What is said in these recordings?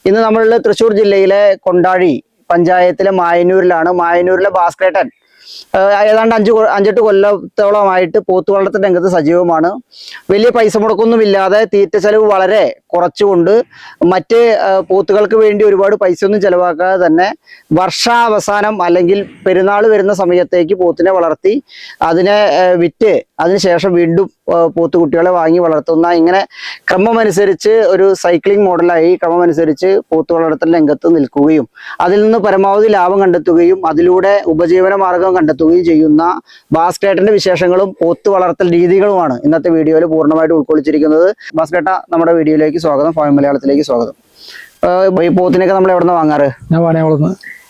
ഇന്ന് നമ്മളുടെ തൃശ്ശൂർ ജില്ലയിലെ കൊണ്ടാഴി പഞ്ചായത്തിലെ മായന്നൂരിലെ ഭാസ്കരേട്ടൻ ഏതാണ്ട് 5-8 കൊല്ലത്തോളമായിട്ട് പോത്ത് വളർത്തൽ രംഗത്ത് സജീവമാണ്. വലിയ പൈസ മുടക്കൊന്നുമില്ലാതെ തീറ്റ ചെലവ് വളരെ കുറച്ചുകൊണ്ട് മറ്റ് പോത്തുകൾക്ക് വേണ്ടി ഒരുപാട് പൈസ ഒന്നും ചെലവാക്കാതെ തന്നെ വർഷാവസാനം അല്ലെങ്കിൽ പെരുന്നാൾ വരുന്ന സമയത്തേക്ക് പോത്തിനെ വളർത്തി അതിനെ വിറ്റ് അതിനുശേഷം വീണ്ടും പോത്തുകുട്ടികളെ വാങ്ങി വളർത്തുന്ന ഇങ്ങനെ ക്രമമനുസരിച്ച് ഒരു സൈക്ലിംഗ് മോഡലായി ക്രമമനുസരിച്ച് പോത്ത് വളർത്തൽ രംഗത്ത് നിൽക്കുകയും അതിൽ നിന്ന് പരമാവധി ലാഭം കണ്ടെത്തുകയും അതിലൂടെ ഉപജീവന മാർഗം കണ്ടെത്തുകയും ചെയ്യുന്ന ഭാസ്കരേട്ടന്റെ വിശേഷങ്ങളും പോത്ത് വളർത്തൽ രീതികളുമാണ് ഇന്നത്തെ വീഡിയോയിൽ പൂർണ്ണമായിട്ട് ഉൾക്കൊള്ളിച്ചിരിക്കുന്നത്. ഭാസ്കരേട്ട, നമ്മുടെ വീഡിയോയിലേക്ക് സ്വാഗതം, ഫാമി മലയാളത്തിലേക്ക് സ്വാഗതം. ഈ പോത്തിനൊക്കെ നമ്മൾ എവിടെ നിന്ന് വാങ്ങാറ്?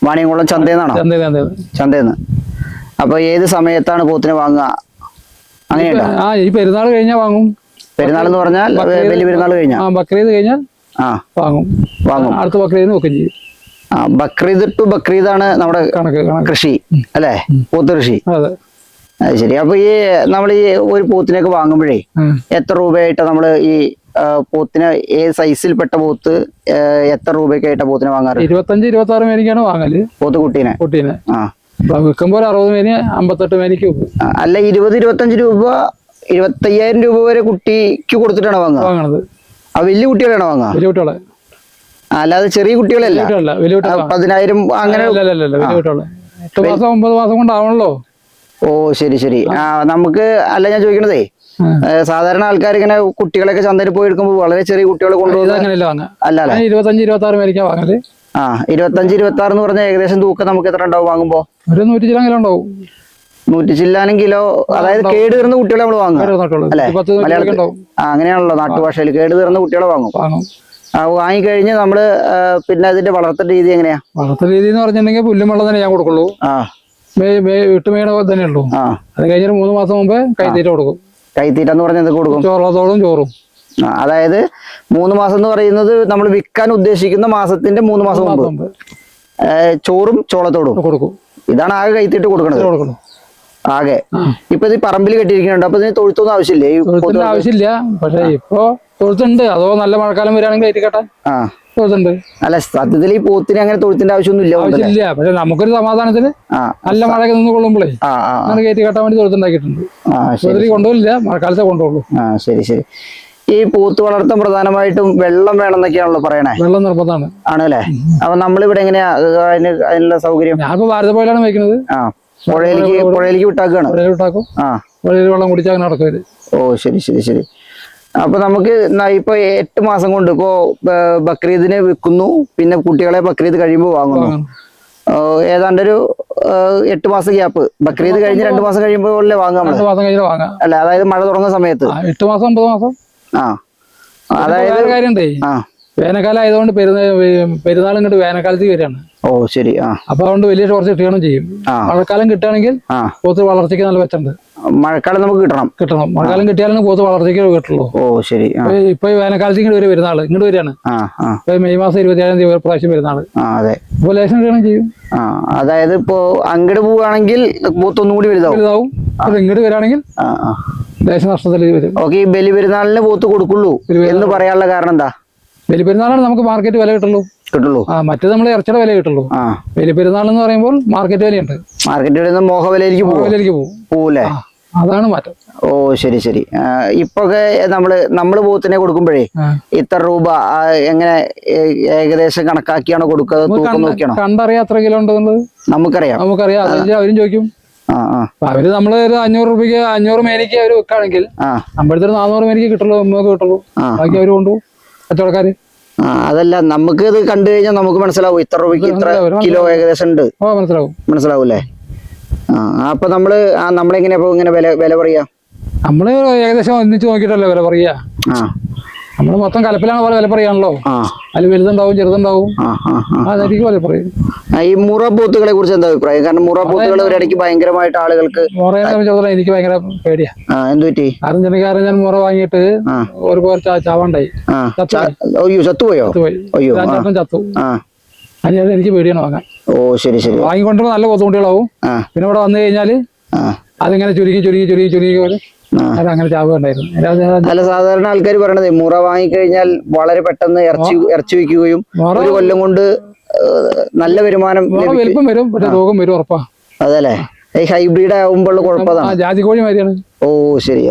വാണിയംകുളം ചന്തയെന്നാണോ? ചന്തയെന്ന്. അപ്പൊ ഏത് സമയത്താണ് പോത്തിനെ വാങ്ങുക? അങ്ങനെയുണ്ടോ? ഈ പെരുന്നാൾ കഴിഞ്ഞാൽ വാങ്ങും. പെരുന്നാൾ എന്ന് പറഞ്ഞാൽ വലിയ പെരുന്നാൾ കഴിഞ്ഞാൽ? ബക്രീദ് കഴിഞ്ഞാൽ വാങ്ങും. അടുത്ത ബക്രീദിന് വെക്കുകയും ചെയ്യും. ബക്രീദ് ടു ബക്രീദാണ് നമ്മുടെ കൃഷി അല്ലേ, പോത്ത് കൃഷി? അത് ശരി. അപ്പൊ നമ്മൾ ഈ ഒരു പോത്തിനൊക്കെ വാങ്ങുമ്പോഴേ എത്ര രൂപയായിട്ട് നമ്മള് ഈ പോത്തിന് ഏത് സൈസിൽപ്പെട്ട പോത്ത് എത്ര രൂപയ്ക്കായിട്ടാ പോത്തിനെ വാങ്ങാറ്? 25-26 മേനിക്കാണ് വാങ്ങല് പോത്ത് കുട്ടീനെ. വിൽക്കുമ്പോൾ 60 മേനി 58 മേനിക്ക് വെക്കും. അല്ല, 20-25 രൂപ 25,000 രൂപ വരെ കുട്ടിക്ക് കൊടുത്തിട്ടാണ് വാങ്ങുന്നത്. വലിയ കുട്ടികളാണോ വാങ്ങുക? വലിയ കുട്ടികളെ, അല്ലാതെ ചെറിയ കുട്ടികളല്ല. 10,000 അങ്ങനെ? 8 മാസം 9 മാസം കൊണ്ടാവണല്ലോ. ഓ ശരി ശരി. നമുക്ക് അല്ല, ഞാൻ ചോദിക്കണതേ, സാധാരണ ആൾക്കാർ ഇങ്ങനെ കുട്ടികളൊക്കെ ചന്തയിൽ പോയി എടുക്കുമ്പോൾ വളരെ ചെറിയ കുട്ടികളെ കൊണ്ടുപോകുന്നത് അല്ല അല്ലേ? 25-26 മേനിക്കാ വാങ്ങല്. 25-26 എന്ന് പറഞ്ഞാൽ ഏകദേശം തൂക്കം നമുക്ക് എത്ര ഉണ്ടാവും വാങ്ങുമ്പോ? ഒരു 100 കിലോ ഉണ്ടാവും. 100 ചില്ലാനും കിലോ. അതായത് കേട് തീർന്ന കുട്ടികളെ നമ്മൾ വാങ്ങും അല്ലെ? മലയാളത്തിൽ അങ്ങനെയാണല്ലോ, നാട്ടുഭാഷയിൽ കേട് തീർന്ന കുട്ടികളെ വാങ്ങും. വാങ്ങിക്കഴിഞ്ഞ് നമ്മള് പിന്നെ അതിന്റെ വളർത്തൽ രീതി എങ്ങനെയാ? വളർത്തൽ രീതി എന്ന് പറഞ്ഞിട്ടുണ്ടെങ്കിൽ പുല്ലും വെള്ളം തന്നെ ഞാൻ കൊടുക്കുള്ളൂ. വീട്ടുമേണ തന്നെ ഉള്ളൂ. അത് കഴിഞ്ഞൊരു 3 മാസം മുമ്പേ കൈത്തീറ്റ കൊടുക്കും. കൈത്തീറ്റ എന്ന് പറഞ്ഞാൽ എന്തൊക്കെ കൊടുക്കും? ചോളത്തോടും ചോറും. അതായത് 3 മാസം എന്ന് പറയുന്നത് നമ്മൾ വിൽക്കാൻ ഉദ്ദേശിക്കുന്ന മാസത്തിന്റെ 3 മാസം മുമ്പ് ചോറും ചോളത്തോടും കൊടുക്കും. ഇതാണ് ആകെ കൈത്തീറ്റ കൊടുക്കണത് ആകെ. ഇപ്പൊ ഇത് പറമ്പിൽ കെട്ടിയിരിക്കുന്നുണ്ട്. അപ്പൊ ഇതിന് തൊഴുത്തൊന്നും ആവശ്യമില്ലേ? ആവശ്യമില്ല. പക്ഷെ ഇപ്പൊ തൊഴുത്തുണ്ട്. അതോ നല്ല മഴക്കാലം വരികയാണെങ്കിൽ കയറ്റിക്കട്ടെ. തൊഴുത്തുണ്ട്. അല്ല, സത്യത്തിൽ ഈ പോത്തിന് അങ്ങനെ തൊഴുത്തിന്റെ ആവശ്യമൊന്നും ആവശ്യമില്ല. പക്ഷെ നമുക്കൊരു സമാധാനത്തിന് നല്ല മഴയൊക്കെ നിന്ന് കൊള്ളുമ്പോഴേ അങ്ങനെ കയറ്റി കെട്ടാൻ വേണ്ടി തൊഴുത്തുണ്ടാക്കിയിട്ടുണ്ട്. കൊണ്ടുപോയില്ല, മഴക്കാലത്തെ കൊണ്ടുപോകുള്ളൂ. ശരി ശരി. ഈ പോത്ത് വളർത്താൻ പ്രധാനമായിട്ടും വെള്ളം വേണമെന്നൊക്കെയാണല്ലോ പറയണേ. വെള്ളം നിർബന്ധമാണ് ആണല്ലേ? അപ്പൊ നമ്മളിവിടെ എങ്ങനെയാ അതിനുള്ള സൗകര്യം? ഞാനിപ്പോ ഭാരത പോയിലാണ് വയ്ക്കുന്നത്. പുഴയിലേക്ക് വിട്ടാക്കും. വെള്ളം കുടിച്ചാൽ നടക്കും. ഓ ശരി ശരി ശരി. അപ്പൊ നമുക്ക് ഇപ്പൊ 8 മാസം കൊണ്ട് ഇപ്പോ ബക്രീദിനെ വിൽക്കുന്നു, പിന്നെ കുട്ടികളെ ബക്രീദ് കഴിയുമ്പോൾ വാങ്ങുന്നു. ഏതാണ്ടൊരു 8 മാസം ഗ്യാപ്പ്. ബക്രീദ് കഴിഞ്ഞ് 2 മാസം കഴിയുമ്പോൾ വാങ്ങാം അല്ല? അതായത് മഴ തുടങ്ങുന്ന സമയത്ത് 8 മാസം 9 മാസം. അതായത് കാര്യണ്ടേ, വേനൽക്കാലം ആയതുകൊണ്ട് പെരുന്നാൾ ഇങ്ങോട്ട് വേനൽക്കാലത്ത് വരികയാണ്. ഓ ശരി. അപ്പൊ അതുകൊണ്ട് വലിയ കുറച്ച് ക്ഷീണം ചെയ്യും. മഴക്കാലം കിട്ടുകയാണെങ്കിൽ പോത്ത് വളർച്ചയ്ക്ക് നല്ല മെച്ചമുണ്ട്. മഴക്കാലം നമുക്ക് കിട്ടണം. മഴക്കാലം കിട്ടിയാലും പോത്ത് വളർച്ചയ്ക്ക് കിട്ടുള്ളൂ. ഓ ശരി. ഇപ്പൊ വേനൽക്കാലത്ത് ഇങ്ങോട്ട് പെരുന്നാള് ഇങ്ങോട്ട് വരികയാണ്. മെയ് മാസം 27-ാം തീയതി പ്രാവശ്യം പെരുന്നാള്. ഇപ്പൊ ലേശം ക്ഷീണം ചെയ്യും. അതായത് ഇപ്പൊ അങ്ങോട്ട് പോവുകയാണെങ്കിൽ പോത്ത് ഒന്നും കൂടി വലുതാവും. ഇങ്ങോട്ട് വരികയാണെങ്കിൽ ലേശം നഷ്ടത്തിൽ വരും. ഓക്കെ. ഈ ബലി പെരുന്നാളിന് പോത്ത് കൊടുക്കുള്ളൂ എന്ന് പറയാനുള്ള കാരണം എന്താ? ബലി പെരുന്നാളാണ് നമുക്ക് മാർക്കറ്റ് വില കിട്ടുള്ളൂ. മറ്റേത് നമ്മൾ ഇറച്ചിയുടെ വില കിട്ടുള്ളൂ. ബലി പെരുന്നാൾ എന്ന് പറയുമ്പോൾ മാർക്കറ്റ് വിലയുണ്ട്. മാർക്കറ്റ് വില മോഹവിലയിലേക്ക് പോകൂലേ? അതാണ് മാറ്റം. ഓ ശരി ശരി. ഇപ്പൊക്കെ നമ്മള് പോത്തിനെ കൊടുക്കുമ്പോഴേ ഇത്ര രൂപ എങ്ങനെ ഏകദേശം കണക്കാക്കിയാണോ കൊടുക്കുക? കണ്ടറിയാം എത്ര കിലോ ഉണ്ടെന്നുള്ളത് നമുക്കറിയാം. അവരും ചോദിക്കും. അവര് നമ്മള് 500 രൂപയ്ക്ക് 500 മേനിക്ക് അവര് വെക്കുകയാണെങ്കിൽ നമ്മളടുത്തൊരു 400 മേനിക്ക് കിട്ടുള്ളൂ, കിട്ടുള്ളൂ. ബാക്കി അവര് കൊണ്ടുപോകും കച്ചവടക്കാര്. അതല്ല, നമുക്ക് ഇത് കണ്ടു കഴിഞ്ഞാൽ നമുക്ക് മനസ്സിലാവും ഇത്ര രൂപയ്ക്ക് ഇത്ര കിലോ ഏകദേശം ഉണ്ട്. മനസ്സിലാവൂല്ലേ? അപ്പൊ നമ്മളെങ്ങനെയാ ഇങ്ങനെ വില പറയാ? നമ്മള് ഏകദേശം ഒന്നിച്ച് നോക്കിട്ടല്ലേ വില പറയാ. നമ്മള് മൊത്തം കലപ്പിലാണ് വില പറയാണല്ലോ. അതിൽ വലുതുണ്ടാവും ചെറുതുണ്ടാവും. അതായിരിക്കും വില പറയും. ഈ മുറ പോത്തുകളെ കുറിച്ച് എന്താ അഭിപ്രായം? കാരണം മുറ പോത്തുകൾ ഒരിടയ്ക്ക് ഭയങ്കരമായിട്ട് ആളുകൾക്ക് എനിക്ക് ഭയങ്കര പേടിയാ. എന്ത് പറ്റി? കാരണം ഞാൻ മുറ വാങ്ങിയിട്ട് ഒരു ചാവാണ്ടായി. ചത്തുപോയോ? ചത്തു. എനിക്ക് പേടിയാണ് വാങ്ങാൻ. ഓ ശരി ശരി. വാങ്ങിക്കൊണ്ടുള്ള നല്ല പോത്തുകുട്ടികളാവും. പിന്നെ ഇവിടെ വന്നു കഴിഞ്ഞാല് അതിങ്ങനെ ചുരുങ്ങി പോലെ അങ്ങനെ ചാവ് ഉണ്ടായിരുന്നു. അല്ല, സാധാരണ ആൾക്കാർ പറയണത് മുറ വാങ്ങിക്കഴിഞ്ഞാൽ വളരെ പെട്ടെന്ന് ഇറച്ചി വിൽക്കുകയും 1 കൊല്ലം കൊണ്ട് നല്ല വരുമാനം വലിപ്പം വരും, പക്ഷെ രോഗം വരും ഉറപ്പാ. അതല്ലേ, ഈ ഹൈബ്രിഡ് ആകുമ്പോൾ കുഴപ്പമാണ്. ജാതി കോഴി മാതിരിയാണ്. ഓ ശരി.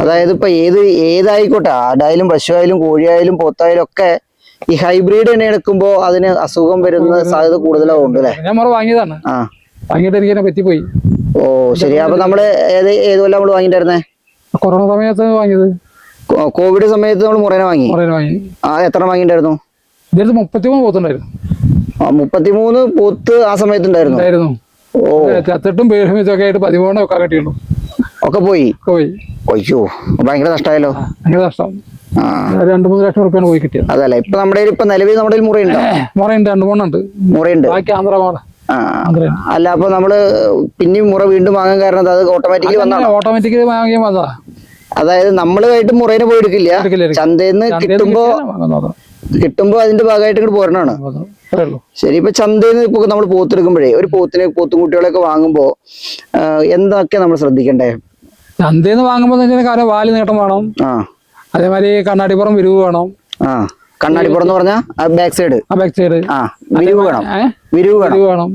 അതായത് ഇപ്പൊ ഏതായിക്കോട്ടെ, ആടായാലും പശുവായാലും കോഴിയായാലും പോത്തായാലും ഒക്കെ ഈ ഹൈബ്രിഡ് തന്നെ എടുക്കുമ്പോ അതിന് അസുഖം വരുന്ന സാധ്യത കൂടുതലാവുണ്ട് അല്ലേ? ഞാൻ മുറ വാങ്ങിയതാണ്, വാങ്ങിയിട്ട് എനിക്ക് പറ്റിപ്പോയി. ഓ ശരി. അപ്പൊ നമ്മള് ഏത് കൊല്ലം നമ്മള് വാങ്ങിട്ടായിരുന്നേ? കൊറോണ സമയത്ത് വാങ്ങിയത്. കോവിഡ് സമയത്ത് നമ്മൾ മുറേനെ വാങ്ങി. എത്ര വാങ്ങിണ്ടായിരുന്നു? ഇതിൽ 33 പോത്തുണ്ടായിരുന്നു. 33 പോത്ത് ആ സമയത്ത് ഉണ്ടായിരുന്നു. ഓ, ചത്തിട്ടും പേരും ഇതൊക്കെ ആയിട്ട് 13 ഒക്കെ കിട്ടിയുള്ളൂ. ഒക്കെ പോയി. അയ്യോ, ഭയങ്കര നഷ്ടമായല്ലോ. ഭയങ്കര നഷ്ടം. 2-3 ലക്ഷം റുപ്യാണ് പോയി കിട്ടിയത്. അതല്ലേ, ഇപ്പൊ നമ്മുടെ ഇപ്പൊ നിലവിൽ നമ്മുടെ മുറയുണ്ട്. 2-3 ഉണ്ട്. മുറയുണ്ട്. ബാക്കി ആന്ധ്ര. അല്ല, അപ്പൊ നമ്മള് പിന്നെയും മുറ വീണ്ടും വാങ്ങാൻ കാരണം അത് ഓട്ടോമാറ്റിക്കലി വാങ്ങിയാൽ വന്നതാ. അതായത് നമ്മളുമായിട്ട് മുറേനെ പോയി എടുക്കില്ല, ചന്തയിൽ നിന്ന് കിട്ടുമ്പോ അതിന്റെ ഭാഗമായിട്ട് ഇങ്ങോട്ട് പോരണാണ്. ശരി. ഇപ്പൊ ചന്തയിൽ നിന്ന് ഇപ്പൊ നമ്മൾ പോത്തെടുക്കുമ്പോഴേ ഒരു പോത്തുകുട്ടികളൊക്കെ വാങ്ങുമ്പോ എന്തൊക്കെ നമ്മൾ ശ്രദ്ധിക്കണ്ടേ? ചന്തയിൽ നിന്ന് വാങ്ങുമ്പോ വാല് നീട്ടം വേണം, അതേമാതിരി കണ്ണാടിപ്പുറം വിരിവ് വേണം. കണ്ണാടിപ്പുറം എന്ന് പറഞ്ഞാൽ ബാക്ക് സൈഡ്. വിരിവ് വേണം.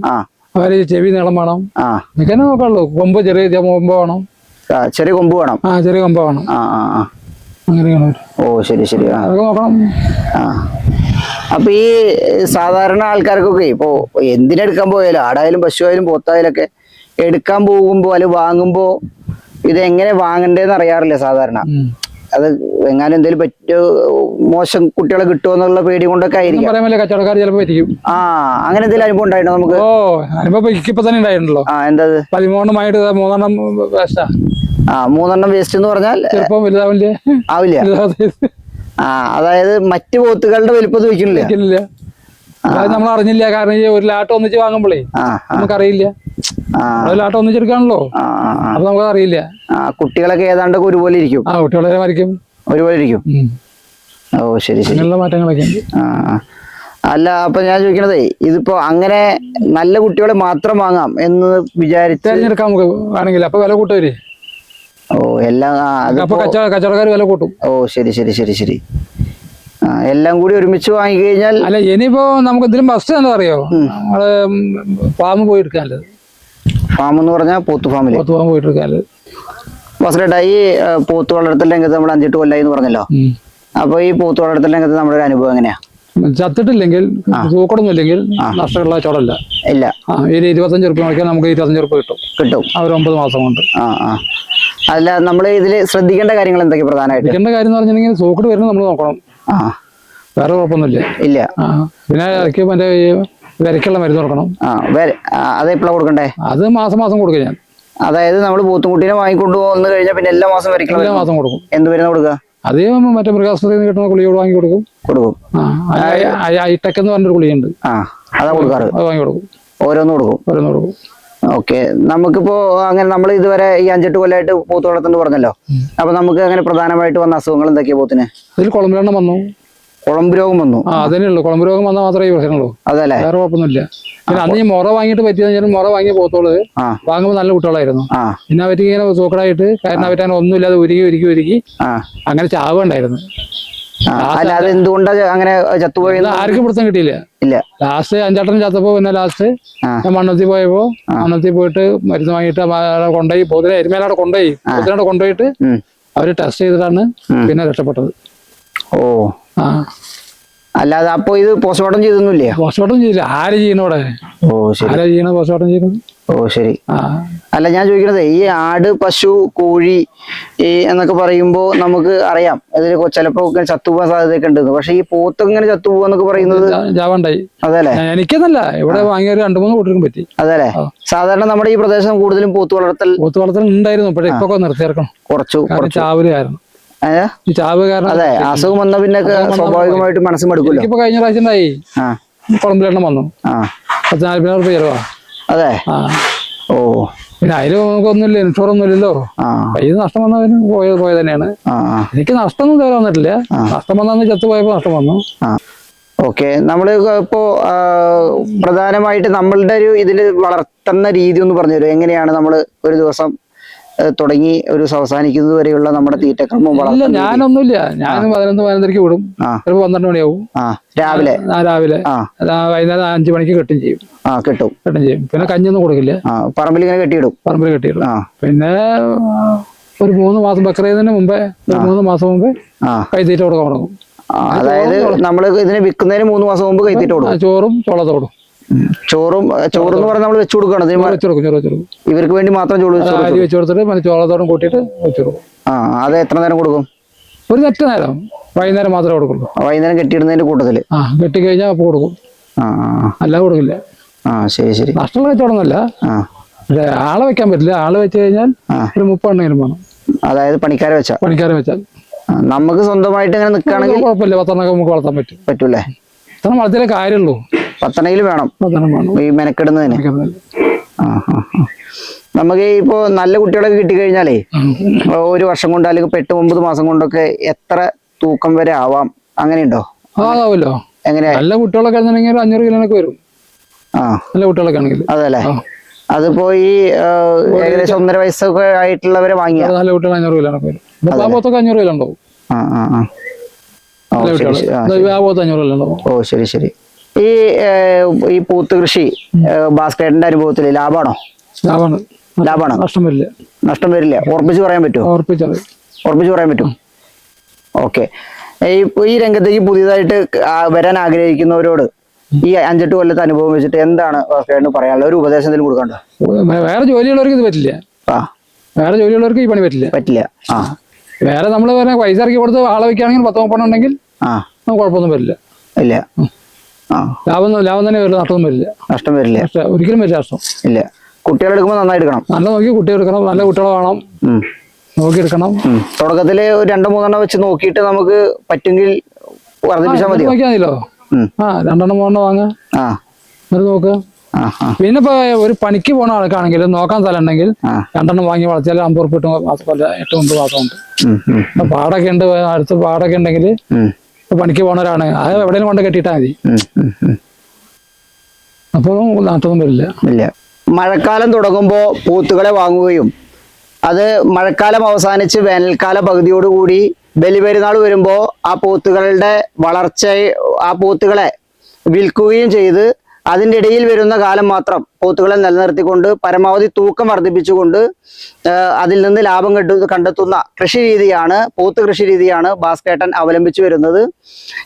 അവര് ചെവി നീളം വേണം. ഇതൊക്കെ നോക്കാനുള്ളൂ. കൊമ്പ് ചെറിയ കൊമ്പ് വേണം. ചെറിയ കൊമ്പ് വേണം. ചെറിയ കൊമ്പ് വേണം. അങ്ങനെയാണ്. ഓ ശരി. അതൊക്കെ നോക്കണം. അപ്പൊ ഈ സാധാരണ ആൾക്കാർക്കൊക്കെ ഇപ്പൊ എന്തിനെടുക്കാൻ പോയാലും, ആടായാലും പശുവായാലും പോത്തായാലും ഒക്കെ എടുക്കാൻ പോകുമ്പോ അല്ലെങ്കിൽ വാങ്ങുമ്പോ ഇത് എങ്ങനെ വാങ്ങണ്ടേന്ന് അറിയാറില്ല സാധാരണ. അത് എങ്ങാനും എന്തെങ്കിലും മോശം കുട്ടികളെ കിട്ടുമോ എന്നുള്ള പേടി കൊണ്ടൊക്കെ ആയിരിക്കും. കച്ചവടക്കാർ ചിലപ്പോ പറ്റിക്കും. അങ്ങനെ എന്തെങ്കിലും അനുഭവം ഉണ്ടായിട്ടോ നമുക്ക്? അനുഭവം ഇപ്പൊ തന്നെ ഉണ്ടായിട്ടുണ്ടല്ലോ. എന്താ 13 3 വേസ്റ്റ് എന്ന് പറഞ്ഞാൽ ചെറുപ്പം ആവില്ല. അതായത് മറ്റു പോത്തുകളുടെ വലിപ്പത്ത് വെക്കുന്നില്ല. നമ്മൾ അറിഞ്ഞില്ല. കാരണം ഒരു ലാട്ടം ഒന്നിച്ച് വാങ്ങുമ്പോഴേ നമുക്കറിയില്ല. ലാട്ടം ഒന്നിച്ചെടുക്കാണല്ലോ, അപ്പൊ നമുക്ക് അറിയില്ല. കുട്ടികളൊക്കെ ഏതാണ്ട് ഒരുപോലെ ഇരിക്കും. കുട്ടികളെ വരയ്ക്കും, ഒരുപോലെ ഇരിക്കും. ഓ ശരി. മാറ്റങ്ങളൊക്കെ. അല്ല, അപ്പൊ ഞാൻ ചോദിക്കണതേ, ഇതിപ്പോ അങ്ങനെ നല്ല കുട്ടികളെ മാത്രം വാങ്ങാം എന്ന് വിചാരിച്ച് തിരഞ്ഞെടുക്കാം നമുക്ക് വേണമെങ്കിൽ. അപ്പൊ വില കൂട്ടുവര്. ഓ എല്ലാം കച്ചവടക്കാർ വില കൂട്ടും. ഓ ശരി. എല്ലാം കൂടി ഒരുമിച്ച് വാങ്ങിക്കഴിഞ്ഞാൽ. അല്ല, ഇനിയിപ്പോ നമുക്ക് ഇതിലും ഫസ്റ്റ് എന്താ അറിയോ, നമ്മള് ഫാം പോയി എടുക്കാനത്. ഫാം എന്ന് പറഞ്ഞാൽ പോത്ത് ഫാം പോയിട്ട് എടുക്കാനത്. ഫസ്റ്റ് ഈ പോത്ത് വളർത്തൽ രംഗത്ത് നമ്മൾ 5-8 കൊല്ലായി എന്ന് പറഞ്ഞല്ലോ. അപ്പൊ ഈ പോത്ത് വളർത്തൽ രംഗത്ത് നമ്മുടെ ഒരു അനുഭവം എങ്ങനെയാ? ചത്തിട്ടില്ലെങ്കിൽ, തൂക്കടൊന്നും ഇല്ലെങ്കിൽ നഷ്ടമുള്ള ചോടല്ല. ഇല്ല. 25 ഉറുപ്പിക നോക്കിയാൽ നമുക്ക് 25 ഉറുപ്പിക കിട്ടും. അവർ 9 മാസം കൊണ്ട്. അല്ല, നമ്മൾ ഇതില് ശ്രദ്ധിക്കേണ്ട കാര്യങ്ങൾ എന്തൊക്കെ പ്രധാനമായിട്ട്? ശ്രദ്ധിക്കേണ്ട കാര്യം എന്ന് പറഞ്ഞിട്ടുണ്ടെങ്കിൽ സൂക്കട് വരുന്നത് നമ്മൾ നോക്കണം. വേറെ കുഴപ്പമൊന്നുമില്ല. പിന്നെ മറ്റേ വിരക്കുള്ള മരുന്ന് കൊടുക്കണം. അത് എപ്പോഴാണ് കൊടുക്കണ്ടേ? അത് മാസം കൊടുക്കും ഞാൻ. അതായത് നമ്മൾ പോത്തുംകുട്ടീനെ വാങ്ങിക്കൊണ്ടു വന്നു കഴിഞ്ഞാൽ പിന്നെ എല്ലാ മാസം കൊടുക്കും. എന്ത് മരുന്ന് കൊടുക്കുക? അത് മറ്റേ മൃഗാസ്പത്രിയിൽ നിന്ന് കിട്ടുന്ന ഗുളിക വാങ്ങി കൊടുക്കും. ഐടെക് എന്ന് പറഞ്ഞൊരു ഗുളിയുണ്ട്, അതാ കൊടുക്കാറ്. അത് വാങ്ങി കൊടുക്കും. ഓരോന്ന് കൊടുക്കും. ഓക്കെ. നമുക്കിപ്പോ അങ്ങനെ നമ്മൾ ഇതുവരെ ഈ 5-8 കൊല്ലമായിട്ട് പോത്ത് വളർത്തുന്നു പറഞ്ഞല്ലോ. അപ്പൊ നമുക്ക് അങ്ങനെ പ്രധാനമായിട്ട് വന്ന അസുഖങ്ങൾ എന്തൊക്കെയാ പോത്തിന്? അതിൽ കുളമ്പെണ്ണം വന്നു. കുളമ്പ് രോഗം വന്നു. അതന്നെ ഉള്ളു. കുളമ്പ് രോഗം വന്നാൽ മാത്രമേ ഈ പ്രശ്നമുള്ളൂ. അതല്ലേ, വേറെ കുഴപ്പമൊന്നുമില്ല. പിന്നെ അന്ന് ഈ മുറ വാങ്ങിയിട്ട് പറ്റിയെന്ന് മുറ വാങ്ങിയ പോത്തോള് വാങ്ങുമ്പോൾ നല്ല കുട്ടികളായിരുന്നു. പിന്നെ അവർക്ക് ഇങ്ങനെ സൂക്കടായിട്ട് കാരണം അവറ്റാൻ ഒന്നുമില്ലാതെ ഉരുക്കി അങ്ങനെ ചാവുണ്ടായിരുന്നു. അല്ലാതെ എന്തുകൊണ്ടാ അങ്ങനെ ചത്തുപോയി? ആർക്കും പിടുത്തം കിട്ടിയില്ല. ലാസ്റ്റ് 5-8 ചത്തപ്പോ പിന്നെ ലാസ്റ്റ് മണ്ണത്തി പോയിട്ട് മരുന്ന് വാങ്ങിയിട്ട് കൊണ്ടുപോയി പോത്തിനെ എരുമേലവിടെ കൊണ്ടുപോയിട്ട് അവര് ടെസ്റ്റ് ചെയ്തിട്ടാണ് പിന്നെ രക്ഷപ്പെട്ടത്. ഓ അല്ലാതെ അപ്പൊ ഇത് പോസ്റ്റ്മോർട്ടം ചെയ്തൊന്നുമില്ലേ? പോസ്റ്റ്മോർട്ടം ചെയ്തില്ല. ആര് ചെയ്യണോടെ? പോസ്റ്റ്മോർട്ടം ചെയ്യണം. ഓ ശരി. അല്ല, ഞാൻ ചോദിക്കണത് ഈ ആട്, പശു, കോഴി എന്നൊക്കെ പറയുമ്പോ നമുക്ക് അറിയാം ഇതിൽ ചിലപ്പോ ചത്തുപോകാൻ സാധ്യതയൊക്കെ ഉണ്ട്. പക്ഷെ ഈ പോത്ത് ഇങ്ങനെ ചത്തുപോകാന്നൊക്കെ പറയുന്നത് അതല്ലേ? എനിക്കെന്നല്ല, ഇവിടെ വാങ്ങിയ 2-3 കൂട്ടർക്കും പറ്റി. അതല്ലേ? സാധാരണ നമ്മുടെ ഈ പ്രദേശം കൂടുതലും പോത്ത് വളർത്തൽ ഉണ്ടായിരുന്നു. പക്ഷെ ഇപ്പൊ നിർത്തിയിറക്കണം. കുറച്ചു ചാവല് കാരണം. അതെ, അസുഖം വന്ന പിന്നെ സ്വാഭാവികമായിട്ട് മനസ്സ് മടുക്കില്ല. ഇപ്പൊ കഴിഞ്ഞ പ്രാവശ്യം ഉണ്ടായി, കുളമ്പിലെണ്ണം വന്നു. 14,000 രൂപ ചെലവാ. അതെ. ഓ പിന്നെ അതില് നമുക്കൊന്നുമില്ല, ഇൻഷുറൻസ് ഒന്നുമില്ലല്ലോ. കയ്യിൽ നഷ്ടം വന്നതിന് പോയ തന്നെയാണ്. എനിക്ക് നഷ്ടമൊന്നും തരാൻ വന്നിട്ടില്ല. നഷ്ടം വന്നു, ചത്തു പോയപ്പോ നഷ്ടം വന്നു. ഓക്കെ. നമ്മള് ഇപ്പോ പ്രധാനമായിട്ട് നമ്മളുടെ ഒരു ഇതില് വളർത്തുന്ന രീതി ഒന്ന് പറഞ്ഞു തരും. എങ്ങനെയാണ് നമ്മൾ ഒരു ദിവസം തുടങ്ങി ഒരു അവസാനിക്കുന്നത് വരെയുള്ള നമ്മുടെ തീറ്റക്രമം ഇല്ല, ഞാനൊന്നുമില്ല. ഞാൻ 11-11:30 വിടും, ചിലപ്പോൾ 12 മണിയാവും. രാവിലെ രാവിലെ വൈകുന്നേരം 5 മണിക്ക് കെട്ടും ചെയ്യും. കിട്ടും ചെയ്യും. പിന്നെ കഞ്ഞൊന്നും കൊടുക്കില്ല, പറമ്പിൽ ഇങ്ങനെ കെട്ടിയിടും. പിന്നെ ഒരു 3 മാസം ബക്രീദിന് മുമ്പേ, 3 മാസം മുമ്പേ കൈത്തീറ്റ കൊടുക്കാൻ തുടങ്ങും. അതായത് നമ്മള് ഇതിനെ വിൽക്കുന്നതിന് 3 മാസം മുമ്പ് കൈത്തീറ്റ കൊടുക്കും. ചോറും ചോളത്തോടും. ചോറെന്ന് പറഞ്ഞാൽ നമ്മൾ വെച്ചു കൊടുക്കണം. ഇവർക്ക് വേണ്ടി മാത്രം അരി വെച്ച് കൊടുത്തിട്ട് ചോളത്തോടും കൂട്ടിയിട്ട് വെച്ചു കൊടുക്കും. അത് എത്ര നേരം കൊടുക്കും? ഒരു നെറ്റ് നേരം, വൈകുന്നേരം മാത്രമേ കൊടുക്കുള്ളൂ. വൈകുന്നേരം കെട്ടിയിടുന്നതിന്റെ കൂട്ടത്തില് കെട്ടി കഴിഞ്ഞാൽ അപ്പൊ കൊടുക്കും, അല്ലാതെ കൊടുക്കില്ല. ശരി. നഷ്ടമുള്ള കച്ചവടമൊന്നുമല്ല. പക്ഷെ ആളെ വെക്കാൻ പറ്റില്ല. ആള് വെച്ച് കഴിഞ്ഞാൽ ഒരു 30 എണ്ണെങ്കിലും വേണം. അതായത് പണിക്കാരെ വെച്ചാൽ നമുക്ക് സ്വന്തമായിട്ട് ഇങ്ങനെ നിൽക്കുകയാണെങ്കിൽ കുഴപ്പമില്ല. 10 എണ്ണൊക്കെ നമുക്ക് വളർത്താൻ പറ്റൂലേ? വളർത്തിയാലേ കാര്യമുള്ളൂ. 10 എണ്ണെങ്കിലും വേണം ഈ മെനക്കെടുന്നതിന്. നമുക്ക് ഇപ്പോ നല്ല കുട്ടികളൊക്കെ കിട്ടിക്കഴിഞ്ഞാലേ ഒരു വർഷം കൊണ്ട് അല്ലെങ്കിൽ 8-9 മാസം കൊണ്ടൊക്കെ എത്ര തൂക്കം വരെ ആവാം? അങ്ങനെയുണ്ടോ? ആവല്ലോ. എങ്ങനെയാ? നല്ല കുട്ടികളൊക്കെ ആണെന്നുണ്ടെങ്കിൽ 500 കിലോനൊക്കെ വരും. നല്ല കുട്ടികളൊക്കെ ആണെങ്കിൽ. അതല്ലേ? അതിപ്പോ ഈ ഏകദേശം 1.5 വയസ്സൊക്കെ ആയിട്ടുള്ളവരെ വാങ്ങിയ നല്ല കുട്ടികൾ 500 കിലോനൊക്കെ വരും. 500 കിലോ ഉണ്ടാവും. ശരി. ഈ പൂത്ത് കൃഷി ഭാസ്കരന്റെ അനുഭവത്തിൽ ലാഭമാണോ? ലാഭമാണ്. നഷ്ടം വരില്ല. ഉറപ്പിച്ച് പറയാൻ പറ്റുമോ? ഉറപ്പിച്ച് പറയാൻ പറ്റും. ഓക്കെ. ഈ രംഗത്തേക്ക് പുതിയതായിട്ട് വരാൻ ആഗ്രഹിക്കുന്നവരോട് ഈ 5-8 കൊല്ലത്തെ അനുഭവം വെച്ചിട്ട് എന്താണ് ഭാസ്കരന് പറയാനുള്ള ഒരു ഉപദേശം എന്തെങ്കിലും കൊടുക്കണ്ടോ? വേറെ ജോലിയുള്ളവർക്ക് ഇത് പറ്റില്ല. വേറെ ജോലിയുള്ളവർക്ക് ഈ പണി പറ്റില്ല. വേറെ നമ്മള് പൈസ ഇറക്കി കൊടുത്ത് ആളെ വെക്കുകയാണെങ്കിൽ 10-30 ഉണ്ടെങ്കിൽ കുഴപ്പമൊന്നും വരില്ല. ലാഭം തന്നെ വരില്ല, നഷ്ടം വരില്ല. ഒരിക്കലും വരില്ല നഷ്ടം ഇല്ല. കുട്ടികളെടുക്കുമ്പോൾ നന്നായി എടുക്കണം. നല്ല നോക്കി കുട്ടികൾ എടുക്കണം. നല്ല കുട്ടികളെ വേണം, നോക്കിയെടുക്കണം. തുടക്കത്തില് 2-3 എണ്ണം വെച്ച് നോക്കിയിട്ട് നമുക്ക് പറ്റുമെങ്കിൽ വർദ്ധിപ്പിച്ചാൽ മതി. നോക്കിയാൽ 2-3 വാങ്ങാ, നോക്കുക. പിന്നെ ഇപ്പൊ ഒരു പണിക്ക് പോണ ആൾക്കാണെങ്കിൽ നോക്കാൻ സ്ഥലം ഉണ്ടെങ്കിൽ 2 എണ്ണം വാങ്ങി വളർത്തിയാൽ 50 ഉറുപ്പിക 8-9 മാസം ഉണ്ട്. പാടൊക്കെ ഉണ്ട്, അടുത്ത് പാടൊക്കെ ഉണ്ടെങ്കിൽ പണിക്ക് പോണവരാണ്, അത് എവിടെയും കൊണ്ട് കെട്ടിയിട്ടാ മതി. അപ്പൊ നാട്ടൊന്നും വരില്ല. മഴക്കാലം തുടങ്ങുമ്പോ പൂത്തുകളെ വാങ്ങുകയും അത് മഴക്കാലം അവസാനിച്ച് വേനൽക്കാല പകുതിയോടുകൂടി ബലിപെരുന്നാൾ വരുമ്പോ ആ പൂത്തുകളെ വിൽക്കുകയും ചെയ്ത് അതിൻ്റെ ഇടയിൽ വരുന്ന കാലം മാത്രം പോത്തുകളെ നിലനിർത്തിക്കൊണ്ട് പരമാവധി തൂക്കം വർദ്ധിപ്പിച്ചുകൊണ്ട് അതിൽ നിന്ന് ലാഭം കണ്ടെത്തുന്ന പോത്ത് കൃഷി രീതിയാണ് ഭാസ്കരേട്ടൻ അവലംബിച്ചു വരുന്നത്.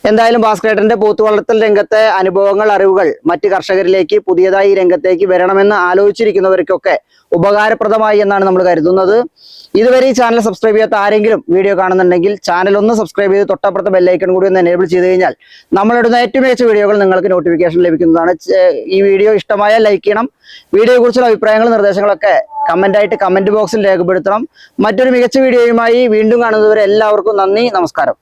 എന്തായാലും ഭാസ്കരേട്ടന്റെ പോത്ത് വളർത്തൽ രംഗത്തെ അനുഭവങ്ങൾ, അറിവുകൾ മറ്റ് കർഷകരിലേക്ക് പുതിയതായി ഈ രംഗത്തേക്ക് വരണമെന്ന് ആലോചിച്ചിരിക്കുന്നവർക്കൊക്കെ ഉപകാരപ്രദമായി എന്നാണ് നമ്മൾ കരുതുന്നത്. ഇതുവരെ ഈ ചാനൽ സബ്സ്ക്രൈബ് ചെയ്യാത്ത ആരെങ്കിലും വീഡിയോ കാണുന്നുണ്ടെങ്കിൽ ചാനൽ ഒന്ന് സബ്സ്ക്രൈബ് ചെയ്ത് തൊട്ടപ്പുറത്തെ ബെല്ലൈക്കൺ കൂടി ഒന്ന് എനേബിൾ ചെയ്ത് കഴിഞ്ഞാൽ നമ്മളിടുന്ന ഏറ്റവും മികച്ച വീഡിയോകൾ നിങ്ങൾക്ക് നോട്ടിഫിക്കേഷൻ ലഭിക്കുന്നതാണ്. ഈ വീഡിയോ ഇഷ്ടമായാൽ ലൈക്ക് ചെയ്യണം. വീഡിയോയെ കുറിച്ചുള്ള അഭിപ്രായങ്ങളും നിർദ്ദേശങ്ങളൊക്കെ കമന്റ് ബോക്സിൽ രേഖപ്പെടുത്തണം. മറ്റൊരു മികച്ച വീഡിയോയുമായി വീണ്ടും കാണുന്നതുവരെ എല്ലാവർക്കും നന്ദി, നമസ്കാരം.